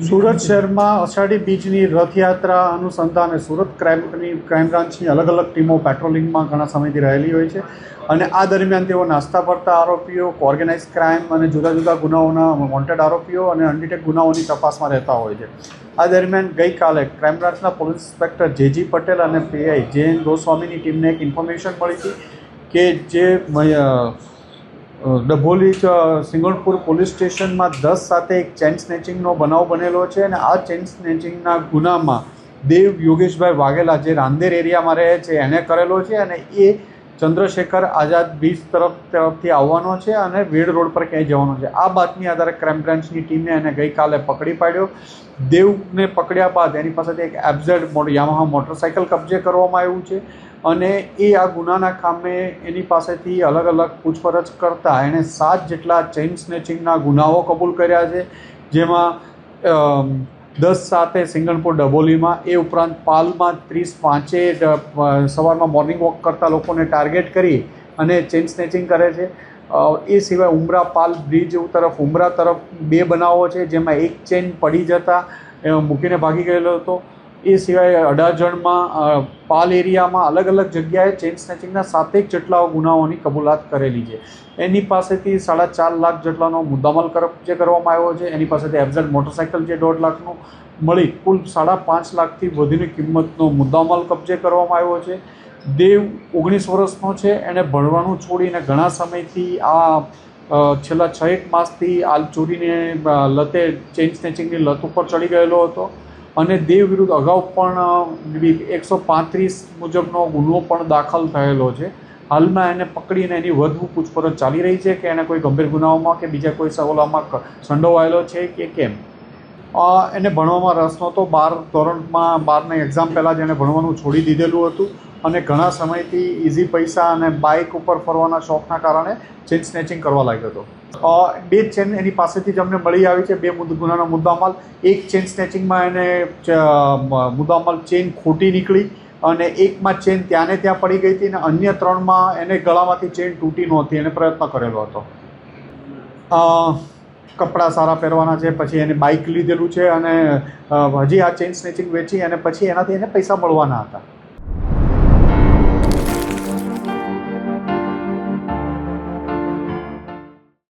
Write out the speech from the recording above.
સુરત શહેરમાં અષાઢી બીજની રથયાત્રા અનુસંધાને સુરત ક્રાઇમ બ્રાન્ચની અલગ અલગ ટીમો પેટ્રોલિંગમાં ઘણા સમયથી રહેલી હોય છે અને આ દરમિયાન તેઓ નાસ્તા ફરતા આરોપીઓ, ઓર્ગેનાઇઝ ક્રાઇમ અને જુદા જુદા ગુનાઓના વોન્ટેડ આરોપીઓ અને અનડિટેક ગુનાઓની તપાસમાં રહેતા હોય છે. આ દરમિયાન ગઈકાલે ક્રાઇમ બ્રાન્ચના પોલીસ ઇન્સ્પેક્ટર જે.જી. પટેલ અને પીઆઈ જે.એન. ગોસ્વામીની ટીમને એક ઇન્ફોર્મેશન મળી હતી કે જે ડભોલી સિંગણપુર પોલીસ સ્ટેશનમાં 10 સાથે એક ચેન સ્નેચિંગનો બનાવ બનેલો છે અને આ ચેન સ્નેચિંગના ગુનામાં દેવ યોગેશભાઈ વાઘેલા જે રાંદેર એરિયામાં રહે છે એને કરેલો છે અને એ ચંદ્રશેખર આઝાદ બીચ તરફથી આવવાનો છે અને વેડ રોડ પર ક્યાંય જવાનો છે. આ બાતમી આધારે ક્રાઇમ બ્રાન્ચની ટીમે એને ગઈકાલે પકડી પાડ્યો. દેવને પકડ્યા બાદ એની પાસેથી એક એફઝેડ યામાહા મોટરસાઇકલ કબજે કરવામાં આવ્યું છે અને એ આ ગુનાના કામે એની પાસેથી અલગ અલગ પૂછપરછ કરતાં એણે 7 જેટલા ચેઇન સ્નેચિંગના ગુનાઓ કબૂલ કર્યા છે, જેમાં 10 સાથે સિંગણપુર ડભોલીમાં, એ ઉપરાંત પાલમાં 30 સવારમાં મોર્નિંગ વોક કરતા લોકોને ટાર્ગેટ કરી અને ચેઇન સ્નેચિંગ કરે છે. એ સિવાય ઉમરા પાલ બ્રિજ તરફ ઉમરા તરફ 2 બનાવો છે, જેમાં એક ચેઇન પડી જતાં મૂકીને ભાગી ગયેલો હતો. એ સિવાય અડાજણમાં પાલ એરિયામાં અલગ અલગ જગ્યાએ ચેઇન સ્નેચિંગના 7 જેટલા ગુનાઓની કબૂલાત કરેલી છે. એની પાસેથી 4.5 લાખ જેટલાનો મુદ્દામાલ કબજે કરવામાં આવ્યો છે. એની પાસેથી એફઝેડ મોટરસાઇકલ જે 1.5 લાખનું મળી કુલ 5.5 લાખથી વધુની કિંમતનો મુદ્દામાલ કબજે કરવામાં આવ્યો છે. દેવ 19 વર્ષનો છે. એણે ભણવાનું છોડીને ઘણા સમયથી છેલ્લા 6-1 માસથી આ ચોરીને લતે ચેઇન સ્નેચિંગની લત ઉપર ચડી ગયેલો હતો અને દેવ વિરુદ્ધ અગાઉ પણ 135 મુજબનો ગુનો પણ દાખલ થયેલો છે. હાલમાં એને પકડીને એની વધુ પૂછપરછ ચાલી રહી છે કે એને કોઈ ગંભીર ગુનાઓમાં કે બીજા કોઈ સવાલોમાં સંડોવાયેલો છે કે કેમ. એને ભણવામાં રસ નહોતો. 12 ધોરણમાં 12ની એક્ઝામ પહેલાં જ એને ભણવાનું છોડી દીધેલું હતું અને ઘણા સમયથી ઇઝી પૈસા અને બાઇક ઉપર ફરવાના શોખના કારણે ચેઇન સ્નેચિંગ કરવા લાગ્યો હતો. 2 ચેન એની પાસેથી જ અમને મળી આવી છે, 2 ગુનાનો મુદ્દામાલ. એક ચેઇન સ્નેચિંગમાં એને મુદ્દામાલ ચેઇન ખોટી નીકળી અને એકમાં ચેઇન ત્યાં ને ત્યાં પડી ગઈ હતી અને અન્ય 3માં એને ગળામાંથી ચેઇન તૂટી નહોતી. એને પ્રયત્ન કરેલો હતો. કપડાં સારા પહેરવાના છે, પછી એને બાઇક લીધેલું છે અને હજી આ ચેઇન સ્નેચિંગ વેચી અને પછી એનાથી એને પૈસા મળવાના હતા.